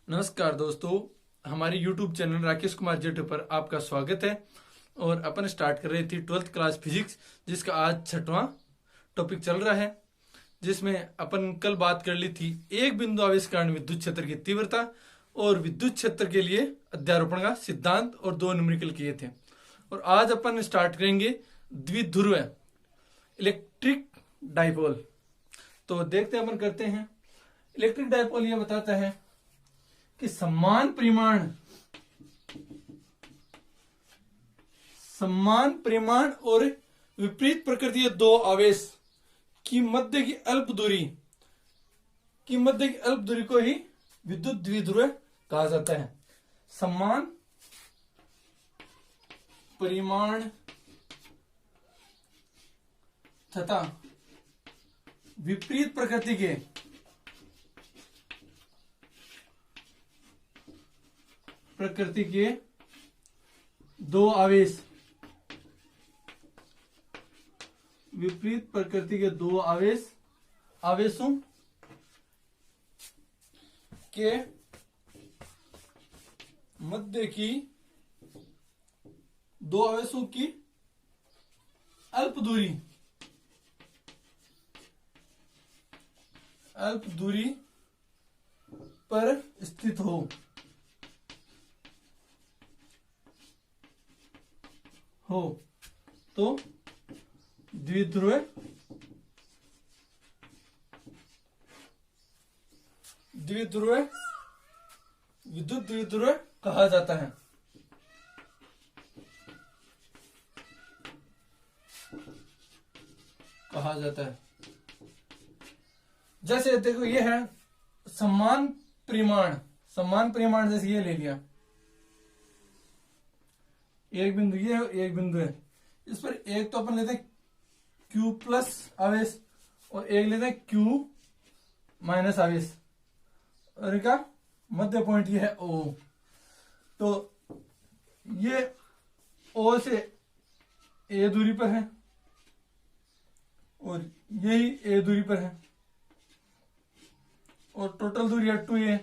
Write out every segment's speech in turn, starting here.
नमस्कार दोस्तों, हमारे YouTube चैनल राकेश कुमार जेठे पर आपका स्वागत है। और अपन स्टार्ट कर रही थी 12th क्लास फिजिक्स, जिसका आज 6वां टॉपिक चल रहा है, जिसमें अपन कल बात कर ली थी एक बिंदु आवेश के कारण विद्युत क्षेत्र की तीव्रता और विद्युत क्षेत्र के लिए अध्यारोपण का सिद्धांत और 2 न्यूमेरिकल किए थे। और आज अपन स्टार्ट करेंगे द्विध्रुव इलेक्ट्रिक डाइपोल। तो देखते हैं, अपन करते हैं। इलेक्ट्रिक डाइपोल यह बताता है कि समान परिमाण और विपरीत प्रकृति के दो आवेश की मध्य की अल्प दूरी को ही विद्युत द्विध्रुव कहा जाता है। समान परिमाण तथा विपरीत प्रकृति के दो आवेश, विपरीत प्रकृति के दो आवेशों के मध्य की अल्प दूरी पर स्थित हो तो विद्युत द्विध्रुव कहा जाता है। जैसे देखो, ये है समान परिमाण, जैसे ये ले लिया, एक बिंदु ये है, एक बिंदु है। इस पर एक तो अपन लेते हैं Q प्लस आवेश और एक लेते हैं Q माइनस आवेश, और इनका मध्य पॉइंट ये है O। तो ये O से A दूरी पर है और यही A दूरी पर है, और टोटल दूरी है 2A।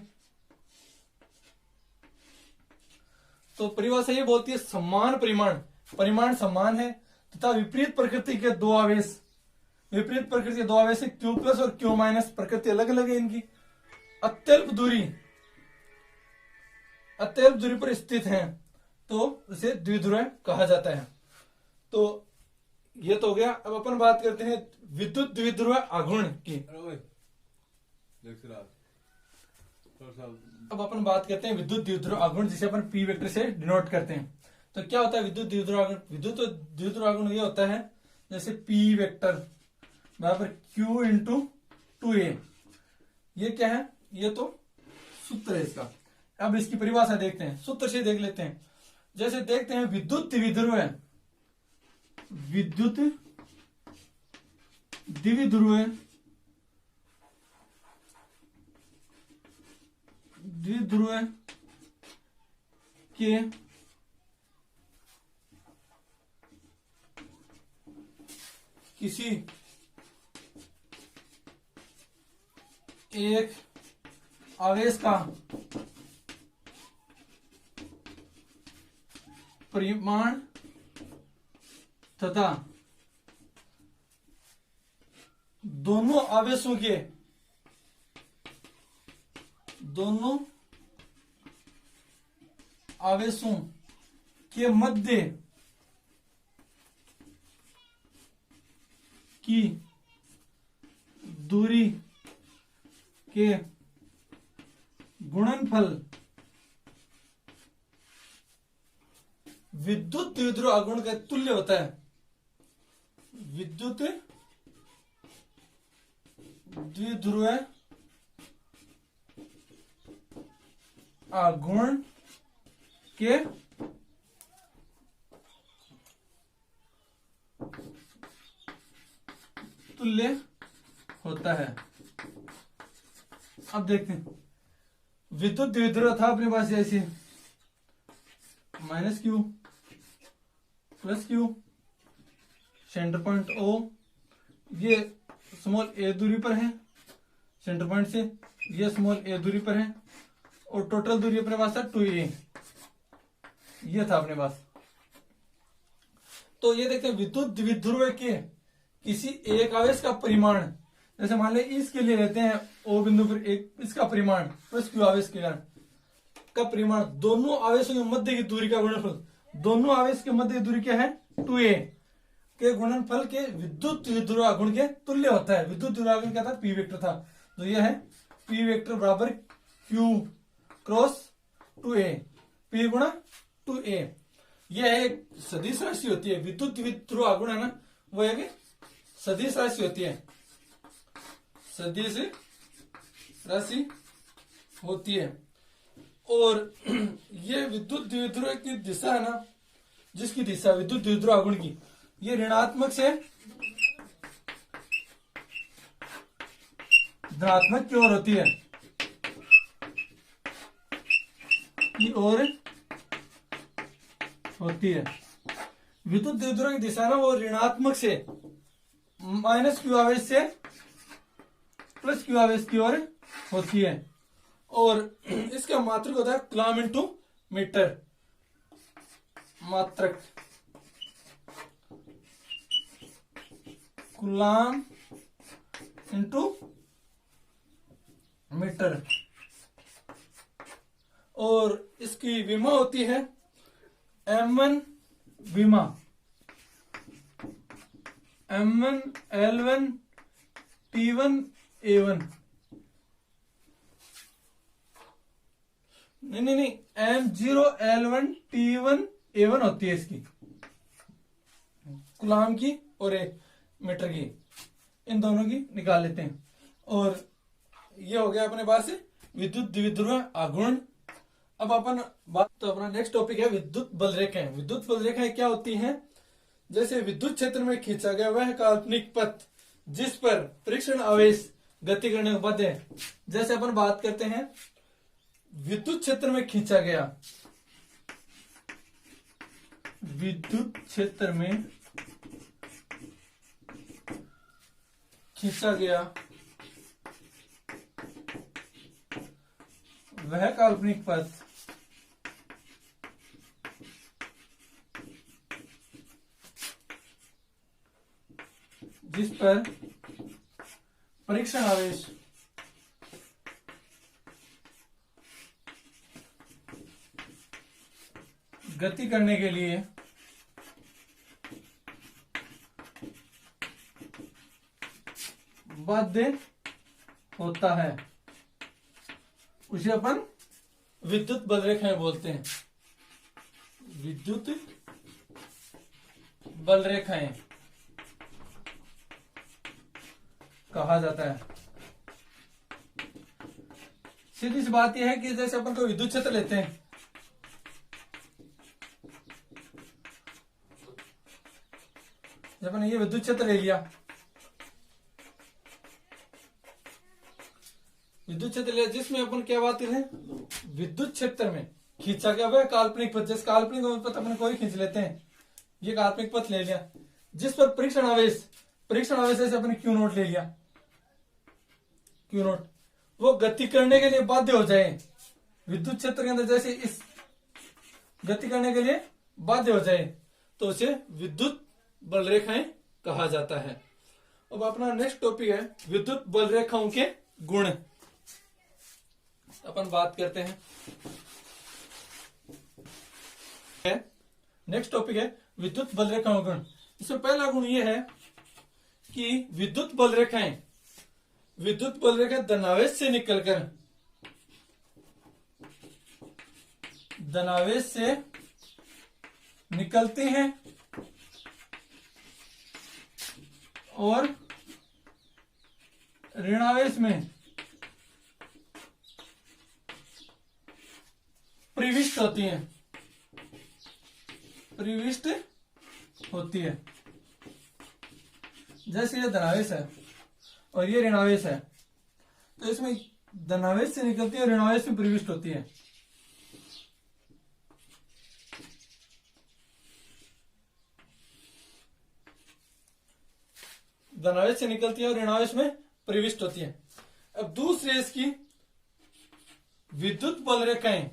तो परिभाषा ये बोलती है समान परिमाण समान है तथा विपरीत प्रकृति के दो आवेश है Q प्लस और Q माइनस, प्रकृति अलग अलग है इनकी, अत्यल्प दूरी पर स्थित हैं, तो उसे द्विध्रुव कहा जाता है। तो ये तो हो गया। अब अपन बात करते हैं विद्युत द्विध्रुव आघूर्ण की। अब अपन बात करते हैं विद्युत द्विध्रुव आघूर्ण, जिसे अपन P वेक्टर से डिनोट करते हैं। तो क्या होता है विद्युत द्विध्रुव आघूर्ण? विद्युत द्विध्रुव आघूर्ण ये होता है जैसे P वेक्टर बराबर Q इंटू 2A। ये क्या है? ये तो सूत्र है इसका। अब इसकी परिभाषा देखते हैं, सूत्र से देख लेते हैं। जैसे देखते हैं विद्युत द्विध्रुव के किसी एक आवेश का परिमाण तथा दोनों आवेशों के मध्य की दूरी के गुणनफल विद्युत द्विध्रुव आघूर्ण का तुल्य होता है। विद्युत द्विध्रुव आघूर्ण के तुल्य होता है। अब देखते हैं विद्युत द्विध्रुव था अपने पास ऐसे minus Q plus Q, centre point O, ये स्मॉल a दूरी पर है सेंटर पॉइंट से, ये स्मॉल a दूरी पर है और टोटल दूरी अपने पास था 2a, ये था अपने पास। तो ये देखते हैं विद्युत द्विध्रुव के किसी एक आवेश का परिमाण, जैसे मान लें इसके लिए लेते हैं ओ बिंदु पर एक, इसका परिमाण प्लस क्यू आवेश के कारण का परिमाण, दोनों आवेशों के मध्य की दूरी का गुणनफल, दोनों आवेश के मध्य की दूरी क्या है 2a के गुणनफल के विद्युत द्विध्रुवागुण के तुल्य होता है। विद्युत द्विध्रुवागुण क्या था, पी वेक्टर था, तो यह है पी वेक्टर बराबर क्यू क्रॉस 2a, पी गुणा 2a। यह एक सदिश राशि होती है, विद्युत द्विध्रुवागुण है ना, वो एक सदिश राशि होती है, सदिश राशि होती है। और ये विद्युत द्विध्रुव की दिशा है ना, जिसकी दिशा विद्युत द्विध्रुवागुण की, ये ऋणात्मक से धनात्मक की ओर होती है, की ओर होती है। विद्युत द्विध्रुव की दिशा ना वो ऋणात्मक से माइनस क्यू आवेश से प्लस क्यू आवेश की ओर होती है। और इसका मात्रक होता है कूलम इंटू मीटर, मात्रक कूलम इंटू मीटर। और इसकी विमा होती है M1 विमा, M1 L1 T1 A1, नहीं M0 L1 T1 A1 होती है इसकी, कूलम की और मीटर की, इन दोनों की निकाल लेते हैं। और ये हो गया अपने पास विद्युत द्विध्रुव आघूर्ण। अब अपन बात, तो अपना नेक्स्ट टॉपिक है विद्युत बल रेखाएं। विद्युत बल रेखाएं क्या होती हैं, जैसे विद्युत क्षेत्र में खींचा गया वह काल्पनिक पथ जिस पर परीक्षण आवेश गति करने को बाध्य है। जैसे अपन बात करते हैं विद्युत क्षेत्र में खींचा गया, विद्युत क्षेत्र में खींचा गया वह काल्पनिक पथ जिस पर परीक्षण आवेश गति करने के लिए बाध्य होता है, उसे अपन विद्युत बल रेखाएं बोलते हैं। विद्युत बल रेखाएं कहा जाता है। सीधी सी बात यह है कि जैसे अपन को विद्युत क्षेत्र लेते हैं, जब अपन ये विद्युत क्षेत्र ले लिया, विद्युत क्षेत्र लिया जिसमें अपन क्या बात है, विद्युत क्षेत्र में खींचा गया वह काल्पनिक पथ, जिस काल्पनिक पथ अपन कोई खींच लेते हैं, ये काल्पनिक पथ ले लिया जिस पर परीक्षण आवेश से अपन क्यू नोट ले लिया, क्यू नोट वो गति करने के लिए बाध्य हो जाए, विद्युत क्षेत्र के अंदर जैसे इस गति करने के लिए बाध्य हो जाए, तो उसे विद्युत बल रेखाएं कहा जाता है। अब अपना नेक्स्ट टॉपिक है विद्युत बल रेखाओं के गुण। अपन बात करते हैं, नेक्स्ट टॉपिक है विद्युत बल रेखाओं गुण। इसमें पहला गुण यह है कि विद्युत बल रेखा धनावेश से निकलती हैं और ऋणावेश में प्रविष्ट होती है। जैसे ये धनावेश है और ये ऋणावेश है, तो इसमें धनावेश से निकलती है और ऋणावेश में प्रविष्ट होती है। धनावेश से निकलती है और ऋणावेश में प्रविष्ट होती है। अब दूसरे इसकी विद्युत बल रेखाएं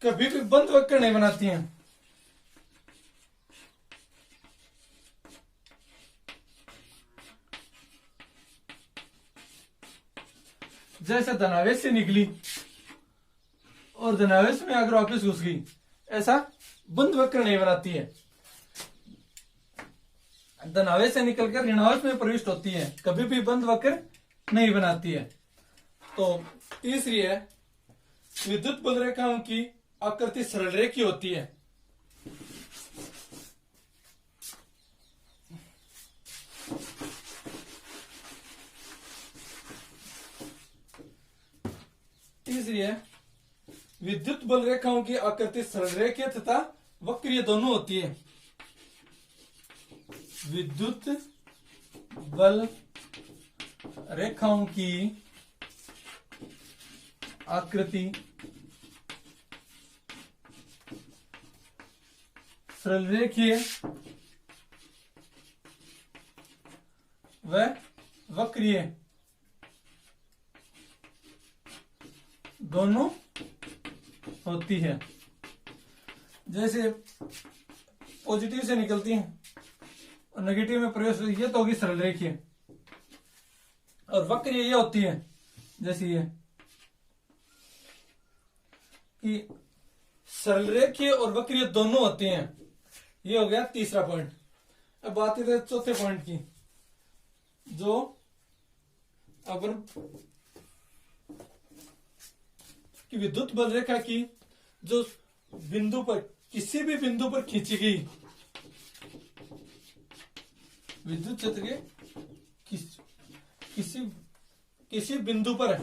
कभी भी बंद वक्र नहीं बनाती हैं। जैसे धनावेश से निकली और धनावेश में अगर वापस घुस गई, ऐसा बंद वक्र नहीं बनाती है। धनावेश से निकलकर ऋणावेश में प्रविष्ट होती है, कभी भी बंद वक्र नहीं बनाती है। तो तीसरी है, विद्युत बल रेखाओं की आकृति सरल रेखी होती है। तीसरी है, विद्युत बल रेखाओं की आकृति सरल रेखीय तथा वक्रीय दोनों होती है। विद्युत बल रेखाओं की आकृति सरल रेखीय व वक्रीय दोनों होती है। जैसे पॉजिटिव से निकलती हैं और नेगेटिव में प्रवेश होती है, तो होगी सरल रेखीय। और वक्रीय ये होती है, जैसे ये कि सरल रेखीय और वक्रीय दोनों होते हैं। ये हो गया तीसरा पॉइंट। अब बात करते हैं चौथे पॉइंट की, जो अपन कि विद्युत बल रेखा की जो बिंदु पर, किसी भी बिंदु पर खींची गई विद्युत क्षेत्र के किसी बिंदु पर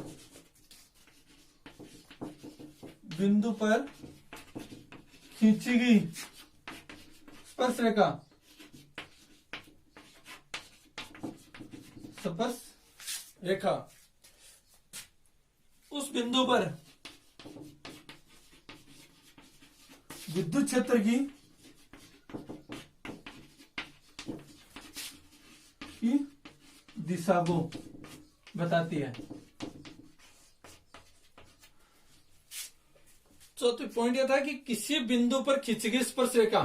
खींची गई स्पर्श रेखा उस बिंदु पर विद्युत क्षेत्र की दिशा को बताती है। चौथा पॉइंट यह था कि किसी बिंदु पर खींची गई स्पर्श रेखा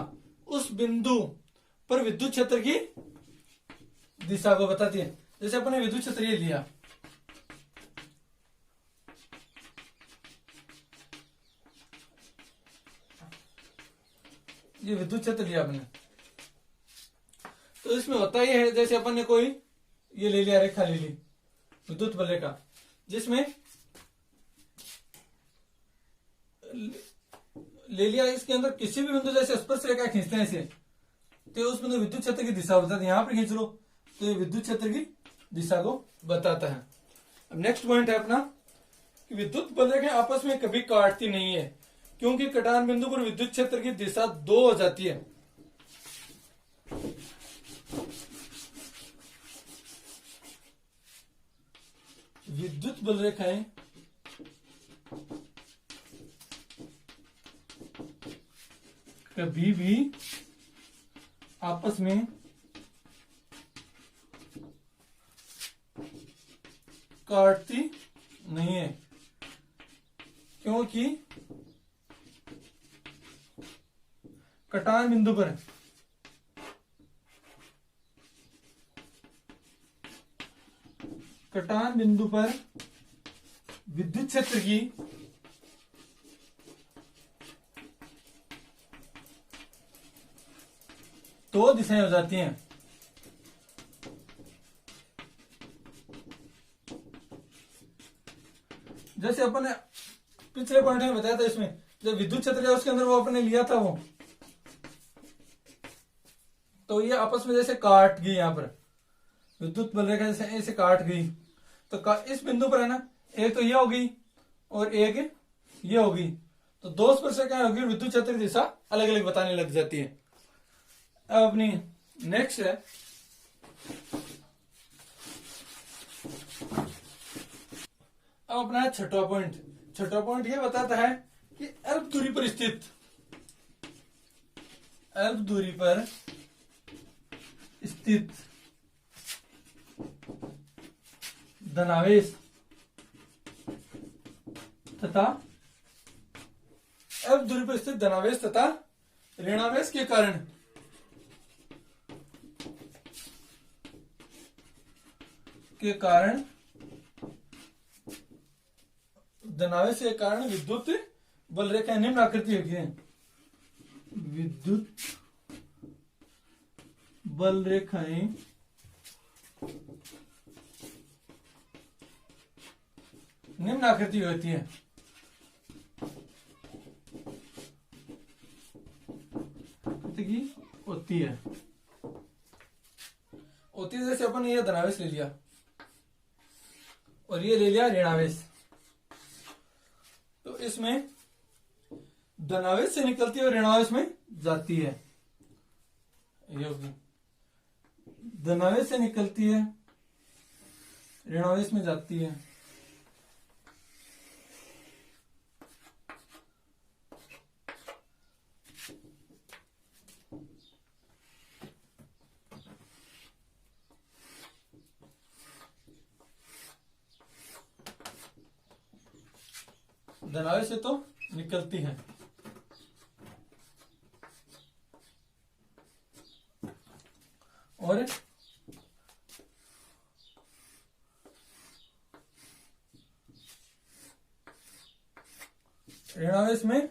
उस बिंदु पर विद्युत क्षेत्र की दिशा को बताती है। जैसे अपने विद्युत क्षेत्र ये लिया, ये विद्युत क्षेत्र लिया अपने, तो इसमें होता ही है, जैसे अपन ने कोई ये ले लिया, रेखा ले ली, विद्युत बल रेखा, जिसमें ले लिया, इसके अंदर किसी भी बिंदु जैसे स्पर्श रेखा खींचते हैं इसे, तो उस बिंदु विद्युत क्षेत्र की दिशा बताती है। यहां पर खींच लो तो ये विद्युत क्षेत्र की दिशा को बताता है। अब नेक्स्ट पॉइंट है अपना कि विद्युत बल रेखा आपस में कभी काटती नहीं है, क्योंकि कटान बिंदु पर विद्युत क्षेत्र की दिशा 2 हो जाती है। विद्युत बल रेखाएं कभी भी आपस में काटती नहीं है, क्योंकि कटान बिंदु पर विद्युत क्षेत्र की दो दिशाएं हो जाती हैं। जैसे अपन ने पिछले पॉइंट में बताया था, इसमें जो विद्युत क्षेत्र है उसके अंदर वो अपने लिया था वो, तो ये आपस में जैसे काट गई, यहां पर विद्युत बल रेखा जैसे ऐसे काट गई, तो इस बिंदु पर है ना, एक तो ये होगी और एक ये होगी, तो दो स्पर्श रेखाएं होगी, विद्युत क्षेत्र की दिशा अलग अलग बताने लग जाती है। अब अपनी नेक्स्ट है, अब अपना छठवां पॉइंट। छठवां पॉइंट ये बताता है कि अल्प दूरी पर स्थित धनावेश तथा F दूरी पर स्थित धनावेश तथा ऋणावेश के कारण धनावेश के कारण विद्युत बल रेखा निम्न आकृति होगी है। विद्युत बल रेखाएं निम्न आकृति होती है। होती है जैसे अपन ये धनावेश ले लिया और ये ले लिया ऋणावेश, तो इसमें धनावेश से निकलती है और ऋणावेश में जाती है। ये होगी धनावेश से निकलती है, ऋणावेश में जाती है। धनावेश से तो निकलती है और ऋणावेश में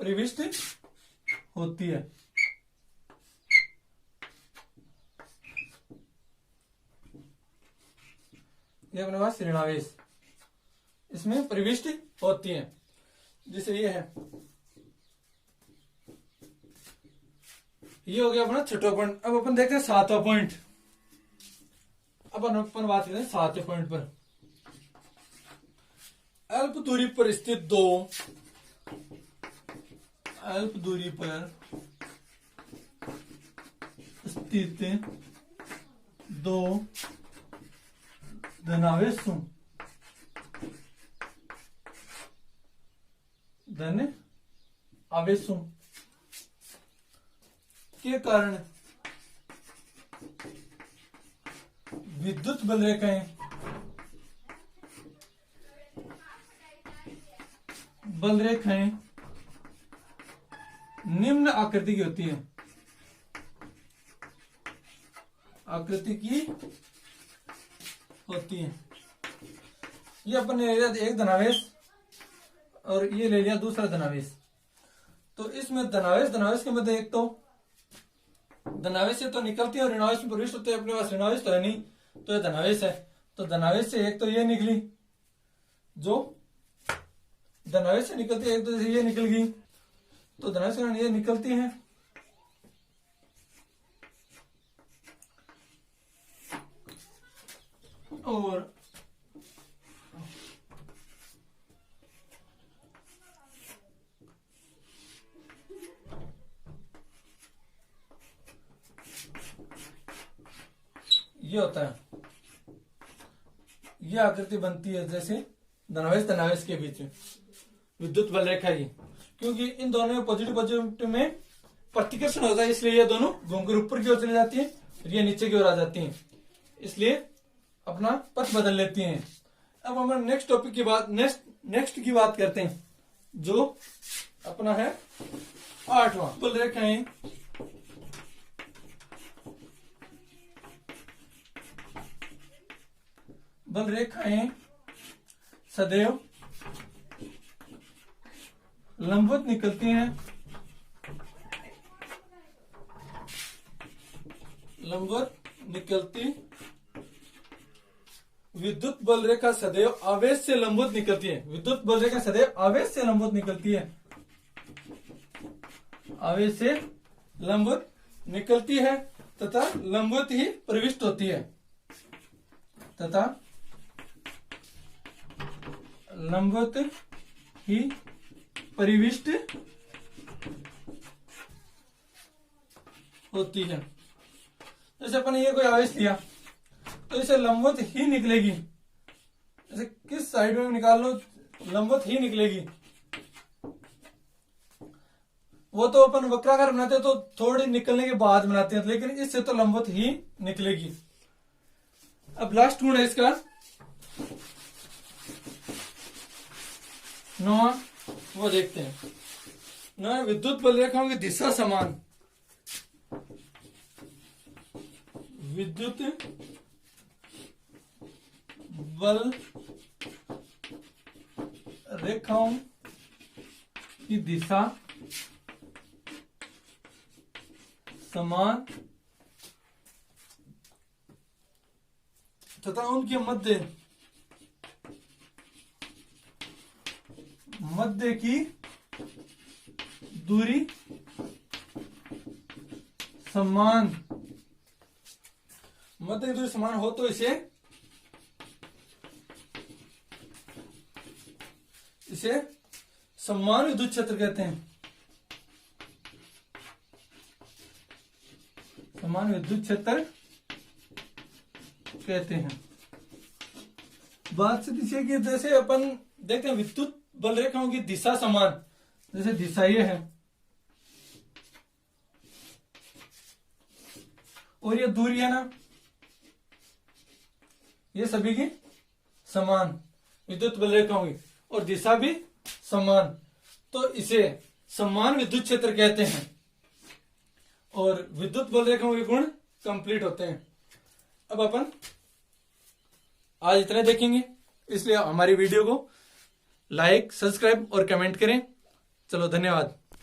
प्रविष्ट होती है। ये अपने पास ऋणावेश इसमें प्रविष्ट होती है, जैसे ये है। ये हो गया अपना छठवां पॉइंट। अब अपन देखते हैं सातवां पॉइंट। अब अपन बात करते हैं सातवें पॉइंट पर। अल्प दूरी पर स्थित दो धनावेशों आवेशों के कारण विद्युत बल रेखाएं निम्न आकृति की होती है। ये अपन ने ले लिया एक धनावेश और ये ले लिया दूसरा धनावेश। तो इसमें धनावेश के मध्य एक तो धनावेश से तो निकलती है और ऋणावेश में प्रविष्ट होते हैं। अपने पास ऋणावेश तो है नहीं, तो ये धनावेश है। तो धनावेश से एक तो ये निकली, जो धनावेश से निकलती है, एक तो ये निकल गई, तो धनावेश के कारण ये निकलती है। और ये होता है, ये आकृति बनती है जैसे धनावेश के बीच में विद्युत बल रेखा ही, क्योंकि इन दोनों में पॉजिटिव में प्रतिकर्षण होता है, इसलिए ये दोनों घूमकर ऊपर की ओर चली जाती है और ये नीचे की ओर आ जाती हैं, इसलिए अपना पथ बदल लेती हैं। अब हम नेक्स्ट टॉपिक की बात नेक्स्ट की बात करते हैं, जो अपना है 8वां। बल रेखाएं सदैव लंबवत निकलती हैं। विद्युत बल रेखा सदैव आवेश से लंबवत निकलती है। विद्युत बल रेखा सदैव आवेश से लंबवत निकलती है। आवेश से लंबवत निकलती है तथा लंबवत ही प्रविष्ट होती है। लंबवत ही परिविष्ट होती है। जैसे अपन ये कोई आवेश लिया तो इसे लंबवत ही निकलेगी। जैसे किस साइड में निकाल लो लंबवत ही निकलेगी। वो तो अपन वक्राकार बनाते हैं तो थोड़ी निकलने के बाद बनाते हैं, लेकिन इससे तो लंबवत ही निकलेगी। अब लास्ट गुण है इसका 9, वो देखते हैं। 9 विद्युत बल रेखाओं की दिशा समान। विद्युत बल रेखाओं की दिशा समान तथा उनके मध्य की दूरी समान। मध्य की दूरी समान हो तो इसे समान विद्युत क्षेत्र कहते हैं। समान विद्युत क्षेत्र कहते हैं। बात से दिशा की, जैसे अपन देखते हैं विद्युत बल रेखाओं की दिशा समान, जैसे दिशा ये है और ये दूरी है ना, ये सभी की समान विद्युत बल रेखाओं की, और दिशा भी समान, तो इसे समान विद्युत क्षेत्र कहते हैं और विद्युत बल रेखाओं के गुण कंप्लीट होते हैं। अब अपन आज इतने देखेंगे, इसलिए हमारी वीडियो को लाइक, सब्सक्राइब और कमेंट करें। चलो, धन्यवाद।